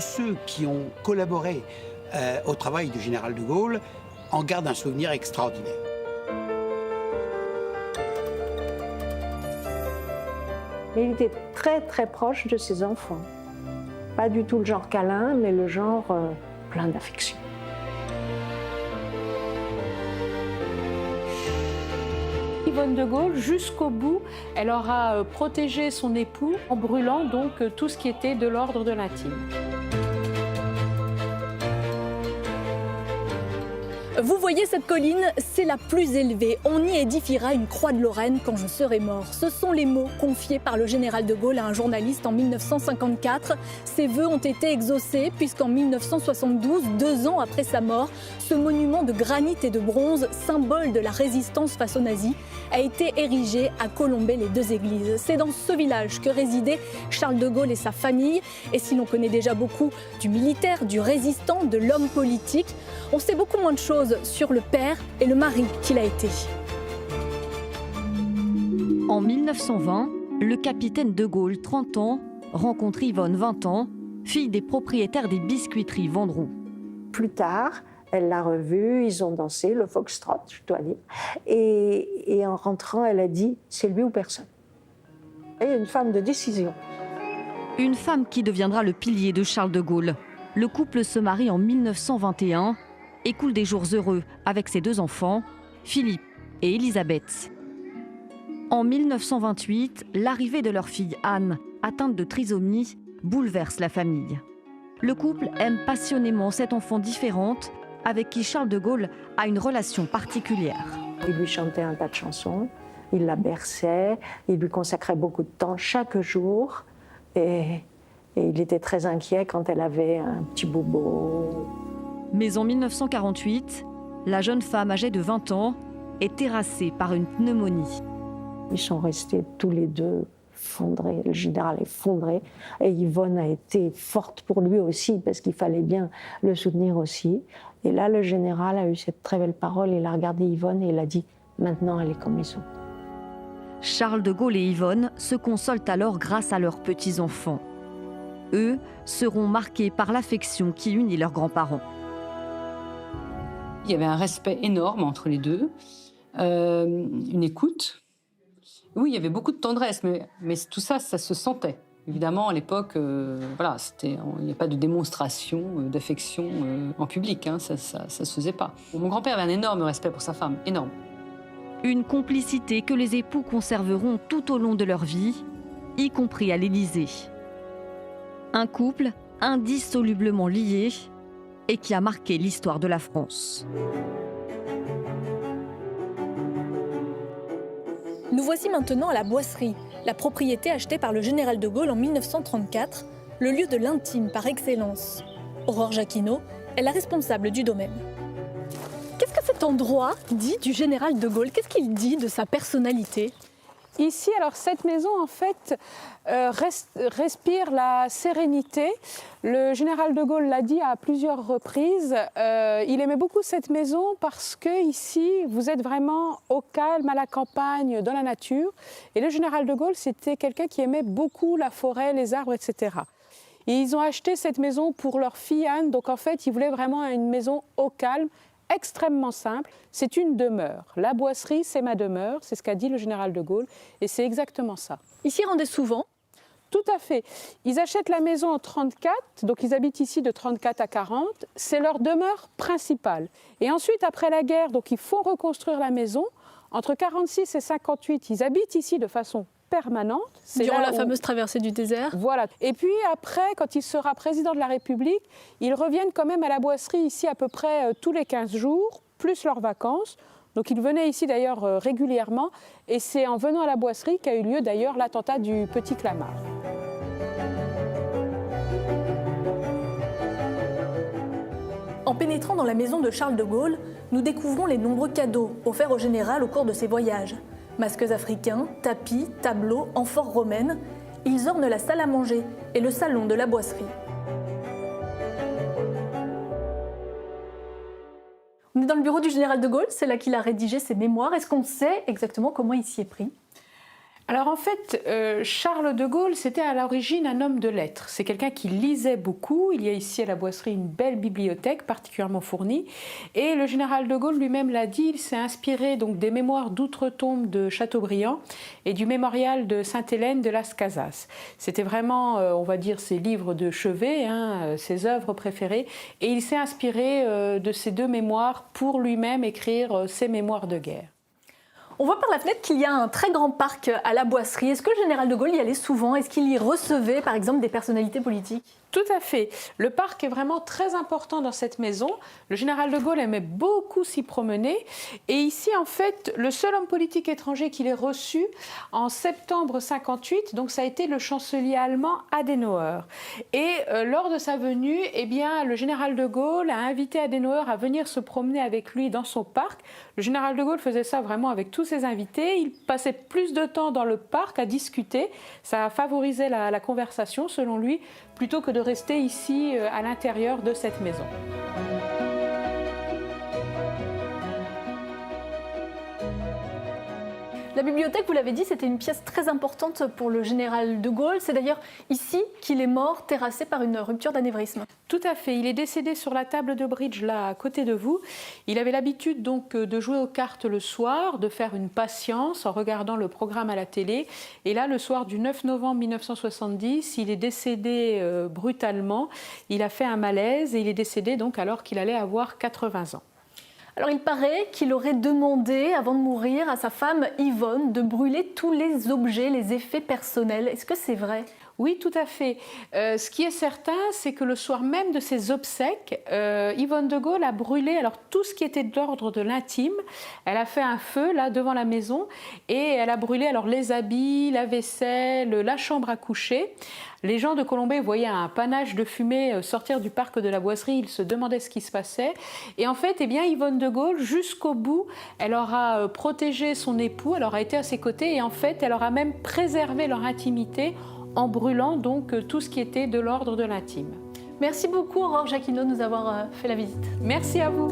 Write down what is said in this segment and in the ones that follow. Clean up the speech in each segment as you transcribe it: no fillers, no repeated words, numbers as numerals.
tous ceux qui ont collaboré au travail du général de Gaulle en gardent un souvenir extraordinaire. Mais il était très très proche de ses enfants. Pas du tout le genre câlin, mais le genre plein d'affection. Yvonne de Gaulle, jusqu'au bout, elle aura protégé son époux en brûlant donc tout ce qui était de l'ordre de l'intime. Vous voyez cette colline, c'est la plus élevée. On y édifiera une croix de Lorraine quand je serai mort. Ce sont les mots confiés par le général de Gaulle à un journaliste en 1954. Ces vœux ont été exaucés puisqu'en 1972, 2 ans après sa mort, ce monument de granit et de bronze, symbole de la résistance face aux nazis, a été érigé à Colombey-les-Deux-Églises. C'est dans ce village que résidaient Charles de Gaulle et sa famille. Et si l'on connaît déjà beaucoup du militaire, du résistant, de l'homme politique, on sait beaucoup moins de choses sur le père et le mari qu'il a été. En 1920, le capitaine de Gaulle, 30 ans, rencontre Yvonne, 20 ans, fille des propriétaires des biscuiteries Vendroux. Plus tard, elle l'a revu, ils ont dansé le foxtrot, je dois dire. Et en rentrant, elle a dit « c'est lui ou personne ». Et une femme de décision. Une femme qui deviendra le pilier de Charles de Gaulle. Le couple se marie en 1921 et coule des jours heureux avec ses 2 enfants, Philippe et Élisabeth. En 1928, l'arrivée de leur fille Anne, atteinte de trisomie, bouleverse la famille. Le couple aime passionnément cette enfant différente avec qui Charles de Gaulle a une relation particulière. Il lui chantait un tas de chansons, il la berçait, il lui consacrait beaucoup de temps chaque jour. Et il était très inquiet quand elle avait un petit bobo. Mais en 1948, la jeune femme âgée de 20 ans est terrassée par une pneumonie. Ils sont restés tous les deux effondrés, le général effondré. Et Yvonne a été forte pour lui aussi, parce qu'il fallait bien le soutenir aussi. Et là, le général a eu cette très belle parole, il a regardé Yvonne et il a dit « maintenant elle est comme les autres ». Charles de Gaulle et Yvonne se consolent alors grâce à leurs petits-enfants. Eux seront marqués par l'affection qui unit leurs grands-parents. Il y avait un respect énorme entre les deux, une écoute. Oui, il y avait beaucoup de tendresse, mais tout ça, ça se sentait. Évidemment, à l'époque, voilà, il n'y a pas de démonstration d'affection en public, hein, ça se faisait pas. Mon grand-père avait un énorme respect pour sa femme, énorme. Une complicité que les époux conserveront tout au long de leur vie, y compris à l'Élysée. Un couple indissolublement lié et qui a marqué l'histoire de la France. Nous voici maintenant à la Boisserie, la propriété achetée par le général de Gaulle en 1934, le lieu de l'intime par excellence. Aurore Jacquinot est la responsable du domaine. Qu'est-ce que cet endroit dit du général de Gaulle? Qu'est-ce qu'il dit de sa personnalité? Ici, alors cette maison, en fait, respire la sérénité. Le général de Gaulle l'a dit à plusieurs reprises. Il aimait beaucoup cette maison parce que ici, vous êtes vraiment au calme, à la campagne, dans la nature. Et le général de Gaulle, c'était quelqu'un qui aimait beaucoup la forêt, les arbres, etc. Et ils ont acheté cette maison pour leur fille Anne. Donc en fait, ils voulaient vraiment une maison au calme, extrêmement simple. C'est une demeure. La Boisserie, c'est ma demeure, c'est ce qu'a dit le général de Gaulle, et c'est exactement ça. Ils s'y rendaient souvent? Tout à fait. Ils achètent la maison en 34, donc ils habitent ici de 34 à 40. C'est leur demeure principale. Et ensuite, après la guerre, donc ils font reconstruire la maison. Entre 46 et 58, ils habitent ici de façon permanente. Durant la fameuse traversée du désert. Voilà. Et puis après, quand il sera président de la République, ils reviennent quand même à la Boisserie ici à peu près tous les 15 jours, plus leurs vacances. Donc ils venaient ici d'ailleurs régulièrement. Et c'est en venant à la Boisserie qu'a eu lieu d'ailleurs l'attentat du Petit Clamart. En pénétrant dans la maison de Charles de Gaulle, nous découvrons les nombreux cadeaux offerts au général au cours de ses voyages. Masques africains, tapis, tableaux, amphores romaines, ils ornent la salle à manger et le salon de la Boisserie. On est dans le bureau du général de Gaulle, c'est là qu'il a rédigé ses mémoires. Est-ce qu'on sait exactement comment il s'y est pris ? Alors en fait, Charles de Gaulle, c'était à l'origine un homme de lettres. C'est quelqu'un qui lisait beaucoup. Il y a ici à la Boisserie une belle bibliothèque particulièrement fournie. Et le général de Gaulle lui-même l'a dit, il s'est inspiré donc des mémoires d'outre-tombe de Chateaubriand et du mémorial de Sainte-Hélène de Las Casas. C'était vraiment, on va dire, ses livres de chevet, ses œuvres préférées. Et il s'est inspiré de ces deux mémoires pour lui-même écrire ses mémoires de guerre. On voit par la fenêtre qu'il y a un très grand parc à la Boisserie. Est-ce que le général de Gaulle y allait souvent? Est-ce qu'il y recevait, par exemple, des personnalités politiques? Tout à fait. Le parc est vraiment très important dans cette maison. Le général de Gaulle aimait beaucoup s'y promener. Et ici, en fait, le seul homme politique étranger qu'il ait reçu en septembre 58, donc ça a été le chancelier allemand Adenauer. Et lors de sa venue, eh bien, le général de Gaulle a invité Adenauer à venir se promener avec lui dans son parc. Le général de Gaulle faisait ça vraiment avec tous ses invités. Il passait plus de temps dans le parc à discuter. Ça favorisait la conversation, selon lui, plutôt que de rester ici à l'intérieur de cette maison. La bibliothèque, vous l'avez dit, c'était une pièce très importante pour le général de Gaulle. C'est d'ailleurs ici qu'il est mort, terrassé par une rupture d'anévrisme. Tout à fait. Il est décédé sur la table de bridge, là, à côté de vous. Il avait l'habitude donc de jouer aux cartes le soir, de faire une patience en regardant le programme à la télé. Et là, le soir du 9 novembre 1970, il est décédé brutalement. Il a fait un malaise et il est décédé donc alors qu'il allait avoir 80 ans. Alors il paraît qu'il aurait demandé, avant de mourir, à sa femme Yvonne de brûler tous les objets, les effets personnels. Est-ce que c'est vrai ? Oui, tout à fait. Ce qui est certain, c'est que le soir même de ses obsèques, Yvonne de Gaulle a brûlé alors, tout ce qui était de l'ordre de l'intime. Elle a fait un feu là devant la maison et elle a brûlé alors, les habits, la vaisselle, la chambre à coucher. Les gens de Colombey voyaient un panache de fumée sortir du parc de la Boisserie. Ils se demandaient ce qui se passait. Et en fait, eh bien, Yvonne de Gaulle, jusqu'au bout, elle aura protégé son époux, elle aura été à ses côtés et en fait, elle aura même préservé leur intimité en brûlant donc tout ce qui était de l'ordre de l'intime. Merci beaucoup Aurore Jacquinot de nous avoir fait la visite. Merci à vous.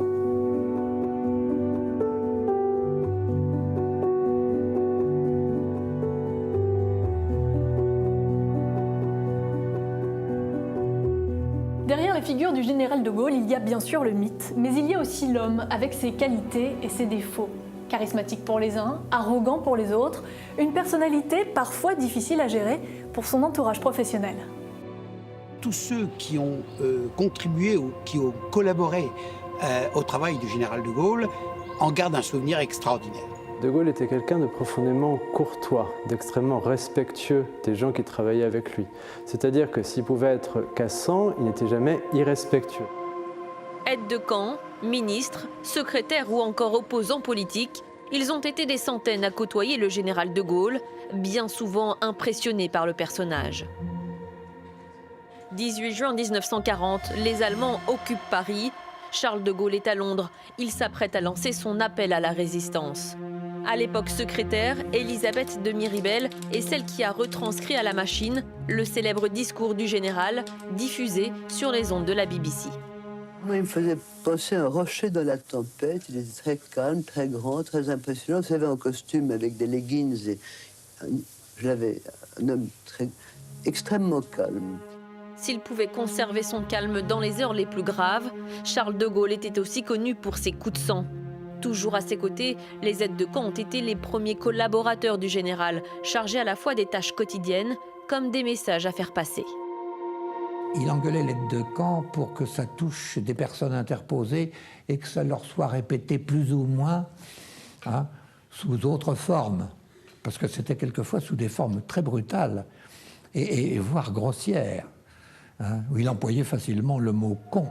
Derrière la figure du général de Gaulle, il y a bien sûr le mythe, mais il y a aussi l'homme avec ses qualités et ses défauts. Charismatique pour les uns, arrogant pour les autres, une personnalité parfois difficile à gérer pour son entourage professionnel. Tous ceux qui ont contribué ou qui ont collaboré au travail du général de Gaulle en gardent un souvenir extraordinaire. De Gaulle était quelqu'un de profondément courtois, d'extrêmement respectueux des gens qui travaillaient avec lui. C'est-à-dire que s'il pouvait être cassant, il n'était jamais irrespectueux. Aide de camp, ministres, secrétaires ou encore opposants politiques, ils ont été des centaines à côtoyer le général de Gaulle, bien souvent impressionnés par le personnage. 18 juin 1940, les Allemands occupent Paris. Charles de Gaulle est à Londres. Il s'apprête à lancer son appel à la résistance. À l'époque secrétaire, Elisabeth de Miribel est celle qui a retranscrit à la machine le célèbre discours du général, diffusé sur les ondes de la BBC. Moi, il me faisait penser à un rocher dans la tempête. Il était très calme, très grand, très impressionnant. Vous savez, en costume avec des leggings. Et je l'avais, un homme extrêmement calme. S'il pouvait conserver son calme dans les heures les plus graves, Charles de Gaulle était aussi connu pour ses coups de sang. Toujours à ses côtés, les aides de camp ont été les premiers collaborateurs du général, chargés à la fois des tâches quotidiennes comme des messages à faire passer. Il engueulait l'aide de camp pour que ça touche des personnes interposées et que ça leur soit répété plus ou moins sous d'autres formes. Parce que c'était quelquefois sous des formes très brutales et voire grossières. Où il employait facilement le mot « con ».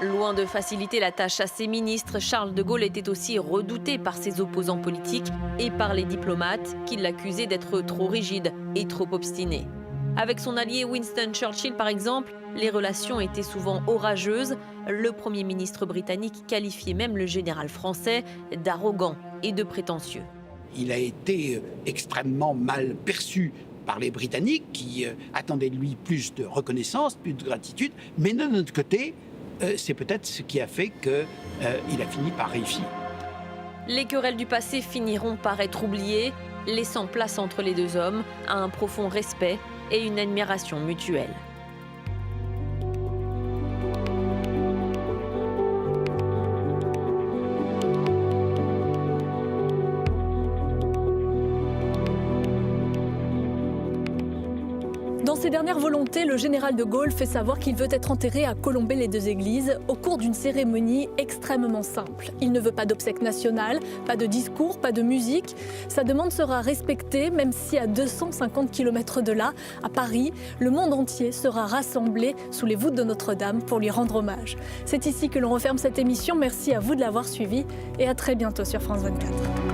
Loin de faciliter la tâche à ses ministres, Charles de Gaulle était aussi redouté par ses opposants politiques et par les diplomates qui l'accusaient d'être trop rigide et trop obstiné. Avec son allié Winston Churchill, par exemple, les relations étaient souvent orageuses. Le Premier ministre britannique qualifiait même le général français d'arrogant et de prétentieux. Il a été extrêmement mal perçu par les Britanniques qui attendaient de lui plus de reconnaissance, plus de gratitude. Mais de notre côté, c'est peut-être ce qui a fait qu'il a fini par réussir. Les querelles du passé finiront par être oubliées, laissant place entre les deux hommes à un profond respect et une admiration mutuelle. Dans ses dernières volontés, le général de Gaulle fait savoir qu'il veut être enterré à Colombey-les-Deux-Églises au cours d'une cérémonie extrêmement simple. Il ne veut pas d'obsèques nationales, pas de discours, pas de musique. Sa demande sera respectée, même si à 250 km de là, à Paris, le monde entier sera rassemblé sous les voûtes de Notre-Dame pour lui rendre hommage. C'est ici que l'on referme cette émission. Merci à vous de l'avoir suivie et à très bientôt sur France 24.